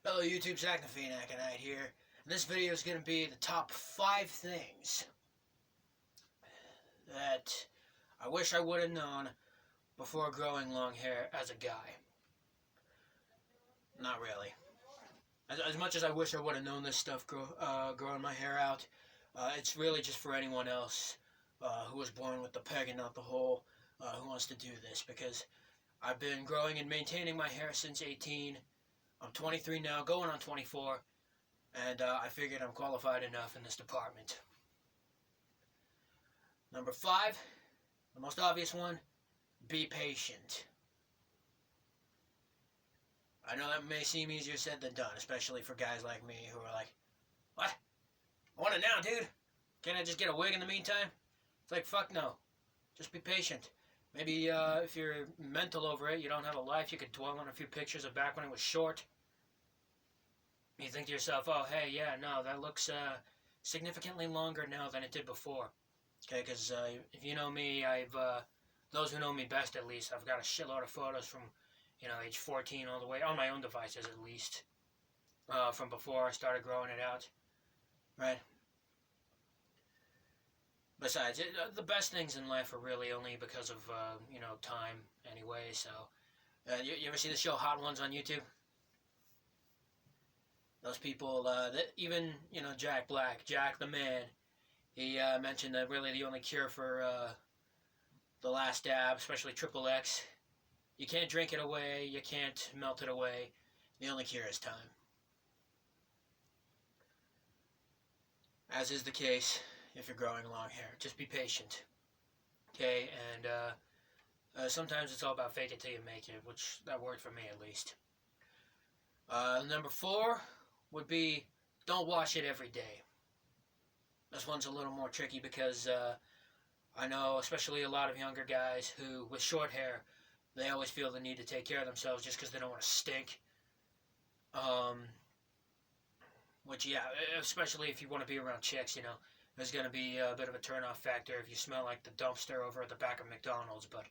Hello YouTube, Zach the Phoenix here. And this video is going to be the top 5 things that I wish I would have known before growing long hair as a guy. Not really. As much as I wish I would have known this stuff growing my hair out, it's really just for anyone else who was born with the peg and not the hole who wants to do this, because I've been growing and maintaining my hair since 18. I'm 23 now, going on 24. And I figured I'm qualified enough in this department. Number 5, the most obvious one, be patient. I know that may seem easier said than done, especially for guys like me who are like, what? I want it now, dude. Can't I just get a wig in the meantime? It's like, fuck no. Just be patient. Maybe if you're mental over it, you don't have a life, you could dwell on a few pictures of back when it was short. You think to yourself, oh, hey, yeah, no, that looks significantly longer now than it did before. Okay, because if you know me, those who know me best at least, I've got a shitload of photos from, age 14 all the way, on my own devices at least, from before I started growing it out, right? Besides, the best things in life are really only because of, time anyway, so. You ever see the show Hot Ones on YouTube? Those people, that even, Jack Black, Jack the Man, he mentioned that really the only cure for the last dab, especially Triple X, you can't drink it away, you can't melt it away. The only cure is time. As is the case if you're growing long hair. Just be patient. Okay, and sometimes it's all about fake it till you make it, which that worked for me at least. Number 4 would be don't wash it every day. This one's a little more tricky because I know especially a lot of younger guys who, with short hair, they always feel the need to take care of themselves just because they don't want to stink. Which, yeah, especially if you want to be around chicks, there's going to be a bit of a turn-off factor if you smell like the dumpster over at the back of McDonald's, but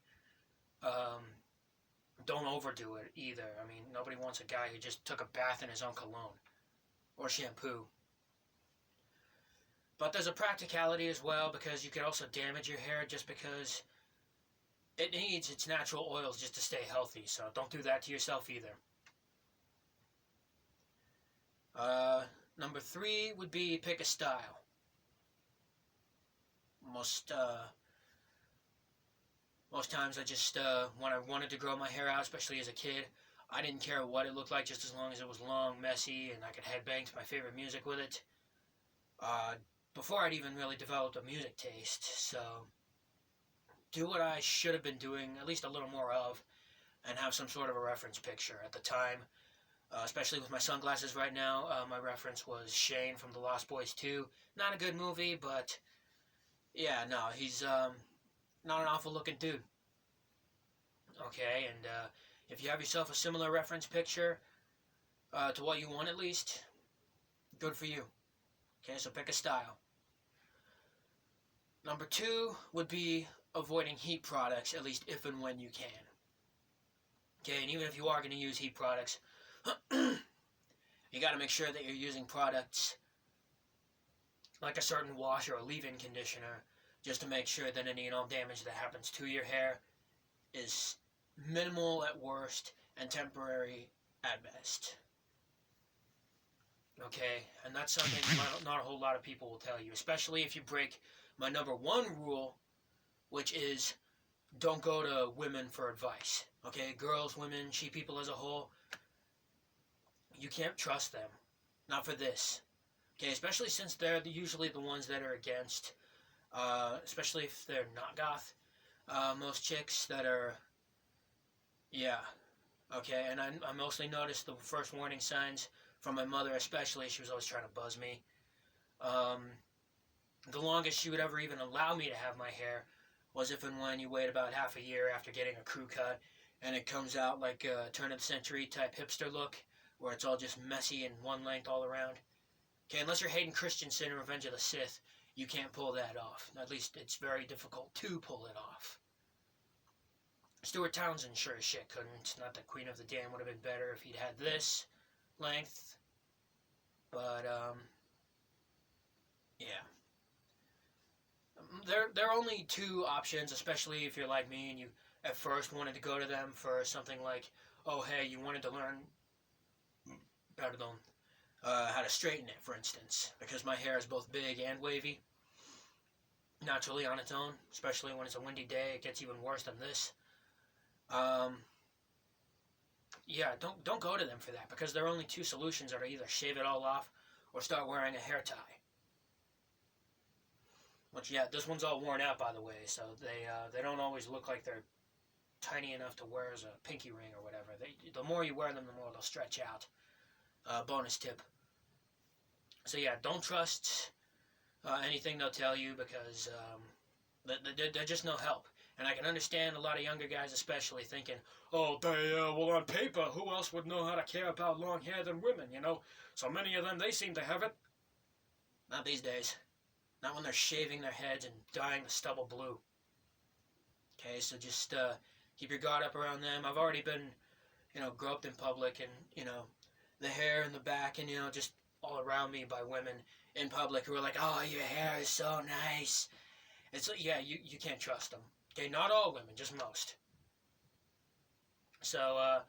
don't overdo it either. I mean, nobody wants a guy who just took a bath in his own cologne or shampoo. But there's a practicality as well, because you could also damage your hair just because it needs its natural oils just to stay healthy, so don't do that to yourself either. Number 3 would be pick a style. Most times I just, when I wanted to grow my hair out, especially as a kid, I didn't care what it looked like, just as long as it was long, messy, and I could headbang to my favorite music with it. Before I'd even really developed a music taste, so do what I should have been doing, at least a little more of, and have some sort of a reference picture. At the time, especially with my sunglasses right now, my reference was Shane from The Lost Boys 2. Not a good movie, but yeah, no, he's not an awful looking dude. Okay, and if you have yourself a similar reference picture to what you want at least, good for you. Okay, so pick a style. Number 2 would be avoiding heat products, at least if and when you can. Okay, and even if you are going to use heat products, you got to make sure that you're using products like a certain wash or a leave-in conditioner, just to make sure that any and all damage that happens to your hair is minimal at worst and temporary at best. Okay, and that's something not a whole lot of people will tell you, especially if you break my number 1 rule, which is don't go to women for advice. Okay, girls, women, she people as a whole, you can't trust them. Not for this. Okay, especially since they're usually the ones that are against, especially if they're not goth. Most chicks that are, yeah, okay, and I mostly noticed the first warning signs from my mother especially. She was always trying to buzz me. The longest she would ever even allow me to have my hair was if and when you wait about half a year after getting a crew cut, and it comes out like a turn-of-the-century type hipster look, where it's all just messy and one length all around. Okay, unless you're Hayden Christensen or Revenge of the Sith, you can't pull that off. At least it's very difficult to pull it off. Stuart Townsend sure as shit couldn't. Not that Queen of the Dam would have been better if he'd had this. length. But, yeah. There are only two options, especially if you're like me and you at first wanted to go to them for something like, oh, hey, you wanted to learn, pardon, how to straighten it, for instance, because my hair is both big and wavy, naturally on its own, especially when it's a windy day. It gets even worse than this. Yeah, don't go to them for that, because there are only two solutions that are either shave it all off or start wearing a hair tie. Which, yeah, this one's all worn out, by the way, so they don't always look like they're tiny enough to wear as a pinky ring or whatever. The more you wear them, the more they'll stretch out. Bonus tip. So yeah, don't trust anything they'll tell you, because they're just no help. And I can understand a lot of younger guys especially thinking, oh, well, on paper, who else would know how to care about long hair than women, you know? So many of them, they seem to have it. Not these days. Not when they're shaving their heads and dyeing the stubble blue. Okay, so just keep your guard up around them. I've already been, groped in public, and, the hair in the back, and, just all around me by women in public who are like, oh, your hair is so nice. It's like, yeah, you can't trust them. Okay, not all women, just most. So,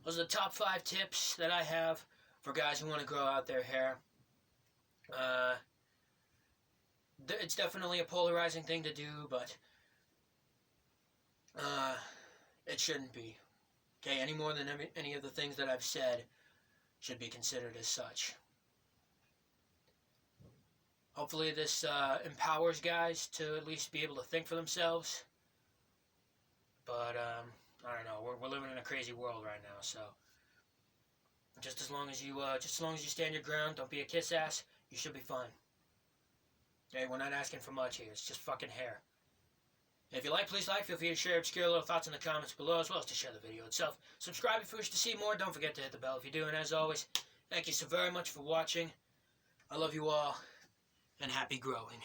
those are the top 5 tips that I have for guys who want to grow out their hair. It's definitely a polarizing thing to do, but it shouldn't be. Okay, any more than any of the things that I've said should be considered as such. Hopefully this empowers guys to at least be able to think for themselves. But, I don't know, we're living in a crazy world right now, so just as long as you stand your ground, don't be a kiss ass, you should be fine. Okay, we're not asking for much here, it's just fucking hair. If you like, please like, feel free to share obscure little thoughts in the comments below, as well as to share the video itself. Subscribe if you wish to see more, don't forget to hit the bell if you do, and as always, thank you so very much for watching. I love you all, and happy growing.